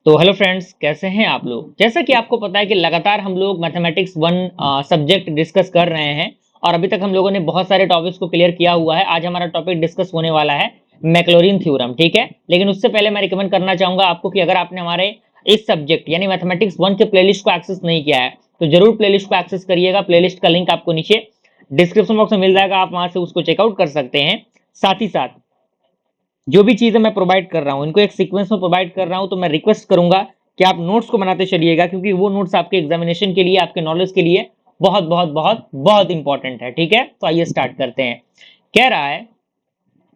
तो hello friends, कैसे हैं आप लोग। जैसा कि आपको पता है कि लगातार हम लोग मैथमेटिक्स वन सब्जेक्ट डिस्कस कर रहे हैं और अभी तक हम लोगों ने बहुत सारे टॉपिक्स को क्लियर किया हुआ है। आज हमारा टॉपिक डिस्कस होने वाला है मैक्लॉरिन थ्योरम, ठीक है। लेकिन उससे पहले मैं रिकमेंड करना चाहूंगा आपको कि अगर आपने हमारे इस सब्जेक्ट यानी मैथमेटिक्स वन के प्लेलिस्ट को एक्सेस नहीं किया है तो जरूर प्लेलिस्ट को एक्सेस करिएगा। प्लेलिस्ट का लिंक आपको नीचे डिस्क्रिप्शन बॉक्स में मिल जाएगा, आप वहां से उसको चेकआउट कर सकते हैं। साथ ही साथ जो भी चीजें मैं प्रोवाइड कर रहा हूँ इनको एक सीक्वेंस में प्रोवाइड कर रहा हूँ, तो मैं रिक्वेस्ट करूंगा कि आप नोट्स को बनाते चलिएगा, क्योंकि वो नोट्स आपके एग्जामिनेशन के लिए, आपके नॉलेज के लिए बहुत बहुत बहुत बहुत इंपॉर्टेंट है, ठीक है। तो आइए स्टार्ट करते हैं। कह रहा है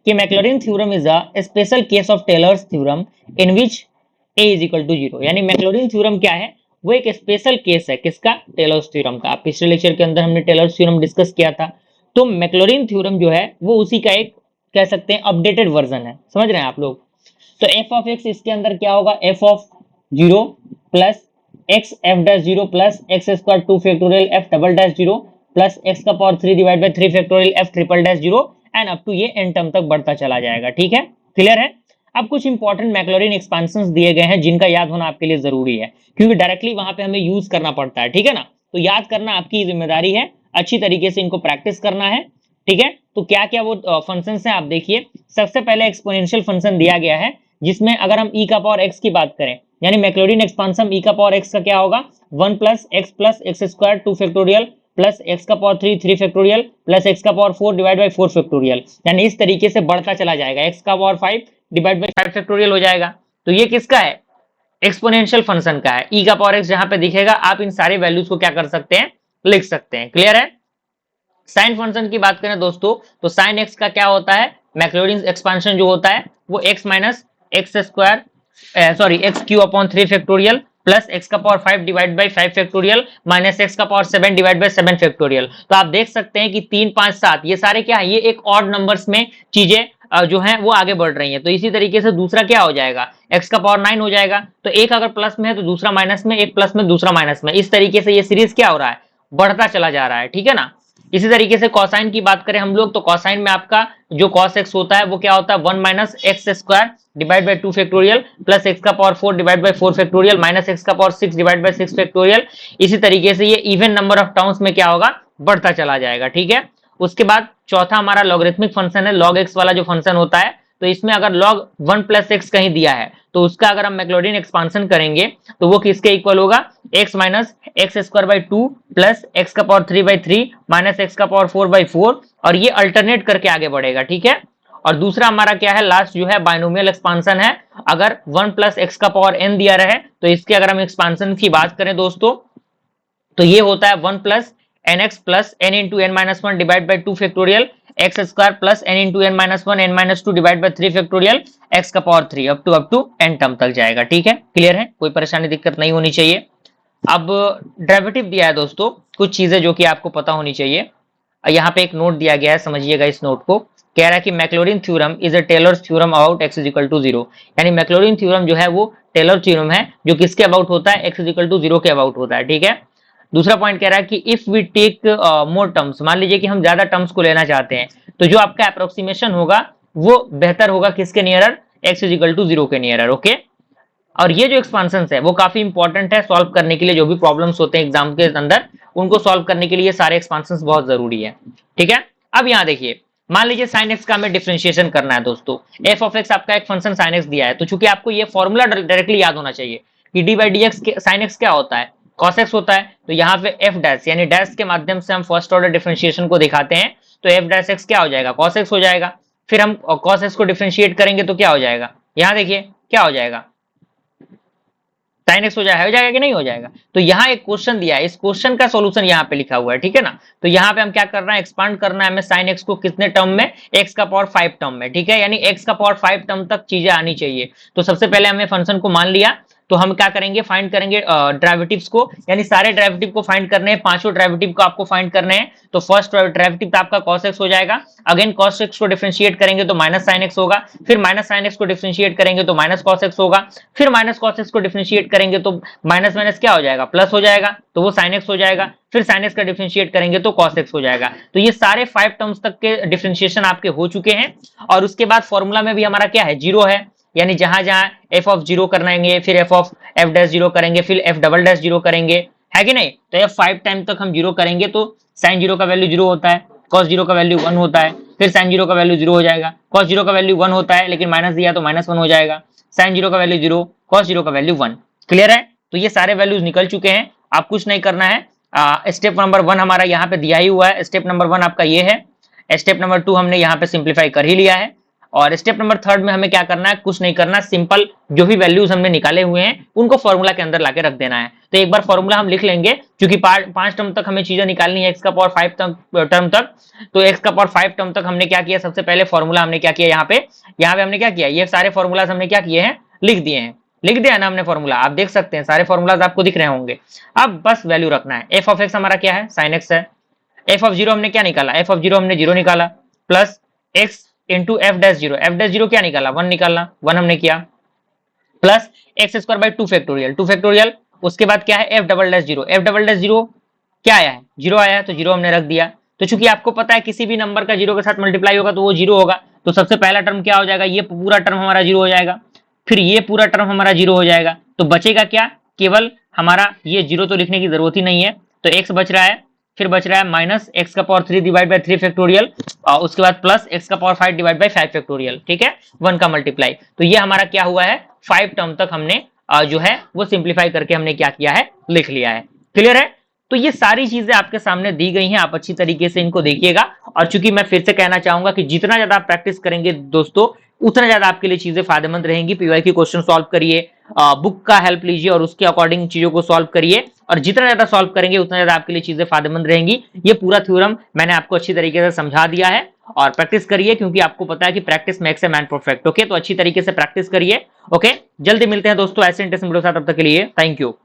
कि Maclaurin theorem is a special case of Taylor's theorem in which A is equal to zero. यानी मैक्लॉरिन थ्योरम क्या है, वो एक स्पेशल केस है। किसका? टेलर्स थ्योरम का। पिछले लेक्चर के अंदर हमने टेलर्स थ्योरम डिस्कस किया था। तो मैक्लॉरिन थ्योरम जो है वो उसी का एक, कह सकते हैं, अपडेटेड वर्जन है। समझ रहे हैं आप लोग। तो एफ ऑफ एक्स इसके अंदर क्या होगा, f of zero plus x f dash zero plus x square two factorial f double dash zero plus x का power three divide by three factorial f triple dash zero and up to ये n term तक बढ़ता चला जाएगा, ठीक है। Clear है। अब कुछ इंपॉर्टेंट मैक्लॉरिन एक्सपेंशंस दिए गए हैं जिनका याद होना आपके लिए जरूरी है, क्योंकि डायरेक्टली वहां पे हमें यूज करना पड़ता है, ठीक है ना। तो याद करना आपकी जिम्मेदारी है, अच्छी तरीके से इनको प्रैक्टिस करना है, ठीक है। तो क्या क्या वो फंक्शंस हैं आप देखिए। सबसे पहले एक्सपोनेंशियल फंक्शन दिया गया है, जिसमें अगर हम e का पावर x की बात करें, यानी मैक्लॉरिन एक्सपांसम e का पावर x का क्या होगा, one plus x square two factorial plus x का power three three factorial plus x का power four divide by four factorial. यानी इस तरीके से बढ़ता चला जाएगा, एक्स का power five divide by five factorial हो जाएगा। तो ये किसका है? एक्सपोनेंशियल फंक्शन का है। e का पावर x जहां पे दिखेगा आप इन सारे वैल्यूज को क्या कर सकते हैं, लिख सकते हैं। क्लियर है। साइन फंक्शन की बात करें दोस्तों, तो साइन एक्स का क्या होता है, मैक्लॉरिन एक्सपांशन जो होता है वो x minus x square sorry x cube upon three factorial plus x का power five divide by five factorial minus x का power seven divide by seven factorial. तो आप देख सकते हैं कि तीन पांच सात ये सारे क्या है, ये एक ऑड नंबर्स में चीजें जो है वो आगे बढ़ रही है। तो इसी तरीके से दूसरा क्या हो जाएगा, एक्स का पावर नाइन हो जाएगा। तो एक अगर प्लस में है तो दूसरा माइनस में, एक प्लस में दूसरा माइनस में, इस तरीके से ये सीरीज क्या हो रहा है, बढ़ता चला जा रहा है, ठीक है ना। इसी तरीके से कॉसाइन की बात करें हम लोग, तो कॉसाइन में आपका जो कॉस एक्स होता है वो क्या होता है, one minus x square divide by two factorial plus x का power four divide by four factorial minus x का power six divide by six factorial. इसी तरीके से ये इवन नंबर ऑफ टर्म्स में क्या होगा, बढ़ता चला जाएगा, ठीक है। उसके बाद चौथा हमारा लॉगरिथमिक फंक्शन है, लॉग एक्स वाला जो फंक्शन होता है। तो इसमें अगर लॉग वन प्लस एक्स कहीं दिया है तो उसका अगर हम मैक्लॉरिन एक्सपांशन करेंगे तो वो किसके इक्वल होगा, x minus x square by two plus x का power three by three minus x का पावर फोर बाई फोर, और ये अल्टरनेट करके आगे बढ़ेगा, ठीक है। और दूसरा हमारा क्या है, लास्ट जो है बाइनोमियल एक्सपांशन है। अगर वन प्लस एक्स का पावर एन दिया रहे तो इसके अगर हम एक्सपांशन की बात करें दोस्तों, तो ये होता है one plus n x plus n into n minus one divide by two factorial x square plus n into n minus one n minus two divide by three factorial x का power three up to n term तक जाएगा, ठीक है। Clear है, कोई परेशानी दिक्कत नहीं होनी चाहिए। अब डेरिवेटिव दिया है दोस्तों, कुछ चीजें जो कि आपको पता होनी चाहिए। यहाँ पे एक नोट दिया गया है, समझिएगा इस नोट को। कह रहा है कि Maclaurin theorem is a Taylor's theorem about x is equal to zero. यानी मैक्लॉरिन थ्योरम जो है वो टेलर थ्योरम है जो किसके अबाउट होता है, x is equal to zero के अबाउट होता है, ठीक है। दूसरा पॉइंट कह रहा है कि if we take more terms, मान लीजिए कि हम ज्यादा टर्म्स को लेना चाहते हैं तो जो आपका अप्रोक्सीमेशन होगा वो बेहतर होगा किसके nearer, x is equal to zero के नियरर, ओके। और ये जो एक्सपांशन है वो काफी इंपॉर्टेंट है सॉल्व करने के लिए, जो भी प्रॉब्लम्स होते हैं एग्जाम के अंदर उनको सॉल्व करने के लिए सारे एक्सपांशन बहुत जरूरी है, ठीक है। अब यहाँ देखिए, मान लीजिए साइन एक्स का हमें डिफरेंशिएशन करना है दोस्तों। एफ ऑफ एक्स आपका एक फंक्शन साइन एक्स दिया है, तो चूंकि आपको ये फॉर्मूला डायरेक्टली याद होना चाहिए कि D by D x sine x क्या होता है, कॉस एक्स होता है। तो यहाँ पे एफ डैश यानी डैश के माध्यम से हम फर्स्ट ऑर्डर डिफरेंशिएशन को दिखाते हैं, तो एफ डैश एक्स क्या हो जाएगा, कॉस एक्स हो जाएगा। फिर हम कॉस एक्स को डिफरेंशिएट करेंगे तो क्या हो जाएगा, यहाँ देखिए क्या हो जाएगा, साइन एक्स हो जाएगा कि नहीं हो जाएगा। तो यहाँ एक क्वेश्चन दिया है, इस क्वेश्चन का सॉल्यूशन यहाँ पे लिखा हुआ है, ठीक है ना। तो यहाँ पे हम क्या कर रहे हैं, एक्सपांड करना है हमें साइन एक्स को कितने टर्म में, एक्स का पावर फाइव टर्म में, ठीक है। यानी एक्स का पावर फाइव टर्म तक चीजें आनी चाहिए। तो सबसे पहले हमने फंक्शन को मान लिया, तो हम क्या करेंगे, फाइंड करेंगे डेरिवेटिव्स को, यानी सारे डेरिवेटिव को फाइंड करने हैं, पांचों डेरिवेटिव को आपको फाइंड करने हैं। तो फर्स्ट डेरिवेटिव तो आपका cos x हो जाएगा, अगेन cos x को डिफरेंशिएट करेंगे तो माइनस साइन एक्स होगा, फिर माइनस साइन एक्स को डिफरेंशिएट करेंगे तो माइनस cos x होगा, फिर माइनस cos x को डिफरेंशिएट करेंगे तो माइनस माइनस क्या हो जाएगा, प्लस हो जाएगा, तो वो साइन एक्स हो जाएगा, फिर साइन एक्स का डिफरेंशिएट करेंगे तो cos x हो जाएगा। तो ये सारे फाइव टर्म्स तक के डिफरेंशिएशन आपके हो चुके हैं। और उसके बाद फॉर्मूला में भी हमारा क्या है, जीरो है, यानी जहां जहां एफ ऑफ जीरो कराएंगे, फिर F of F dash zero करेंगे, फिर एफ डबल डैश जीरो करेंगे, है कि नहीं। तो एफ 5 टाइम तक हम जीरो करेंगे तो साइन जीरो का वैल्यू जीरो होता है, कॉस जीरो का वैल्यू 1 होता है, फिर साइन जीरो का वैल्यू जीरो हो जाएगा, कॉस जीरो का वैल्यू 1 होता है लेकिन माइनस दिया तो माइनस 1 हो जाएगा, साइन जीरो का वैल्यू जीरो, कॉस जीरो का वैल्यू 1। क्लियर है। तो ये सारे वैल्यूज निकल चुके हैं, आप कुछ नहीं करना है। स्टेप नंबर 1 हमारा यहाँ पे दिया ही हुआ है, स्टेप नंबर 1 आपका ये है, स्टेप नंबर 2 हमने यहाँ पे सिंप्लीफाई कर ही लिया है, और स्टेप नंबर 3 में हमें क्या करना है, कुछ नहीं करना, सिंपल जो भी वैल्यूज हमने निकाले हुए हैं उनको फॉर्मूला के अंदर लाके रख देना है। तो एक बार फॉर्मूला हम लिख लेंगे, क्योंकि 5 टर्म तक हमें चीजें निकालनी है, एक्स का पावर 5 टर्म तक। तो एक्स का पावर 5 टर्म तक हमने क्या किया, सबसे पहले फॉर्मूला हमने क्या किया, यहाँ पे हमने क्या किया, ये सारे फॉर्मूलाज हमने क्या किए हैं, लिख दिए हैं, लिख दिया ना हमने फॉर्मूला, आप देख सकते हैं सारे फॉर्मूलाज आपको दिख रहे होंगे। अब बस वैल्यू रखना है। एफ ऑफ एक्स हमारा क्या है, साइन एक्स है। एफ ऑफ जीरो हमने क्या निकाला, एफ ऑफ जीरो हमने जीरो निकाला, plus x into F dash zero क्या निकाला, 1 निकालना, 1 हमने किया, plus x square by 2 factorial. उसके बाद क्या है, एफ डबल डैश जीरो क्या आया है, जीरो आया है, तो जीरो हमने रख दिया। तो चूंकि आपको पता है किसी भी नंबर का जीरो के साथ मल्टीप्लाई होगा तो वो जीरो होगा, तो सबसे पहला टर्म क्या हो जाएगा, ये पूरा टर्म हमारा जीरो हो जाएगा, फिर ये पूरा टर्म हमारा जीरो हो जाएगा, तो बचेगा क्या, केवल हमारा ये जीरो तो लिखने की जरूरत ही नहीं है, तो एक्स बच रहा है, फिर बच रहा है माइनस एक्स का पावर 3 डिवाइड बाई 3 फैक्टोरियल, और उसके बाद प्लस एक्स का पावर 5 डिवाइड बाई 5 फैक्टोरियल, ठीक है, 1 का मल्टीप्लाई। तो ये हमारा क्या हुआ है, 5 टर्म तक हमने जो है वो सिंप्लीफाई करके हमने क्या किया है, लिख लिया है। क्लियर है। तो ये सारी चीजें आपके सामने दी गई हैं, आप अच्छी तरीके से इनको देखिएगा। और चूंकि मैं फिर से कहना चाहूंगा कि जितना ज्यादा आप प्रैक्टिस करेंगे दोस्तों, उतना ज्यादा आपके लिए चीजें फायदेमंद रहेंगी। पीवाईक्यू क्वेश्चन सॉल्व करिए, बुक का हेल्प लीजिए और उसके अकॉर्डिंग चीजों को सॉल्व करिए, और जितना ज्यादा सॉल्व करेंगे उतना ज्यादा आपके लिए चीजें फायदेमंद रहेंगी। ये पूरा थ्योरम मैंने आपको अच्छी तरीके से समझा दिया है, और प्रैक्टिस करिए, क्योंकि आपको पता है कि practice makes a man perfect. Okay, तो अच्छी तरीके से प्रैक्टिस करिए। ओके, जल्दी मिलते हैं दोस्तों ऐसे इंटरेस्टिंग वीडियो के साथ, तब तक के लिए थैंक यू।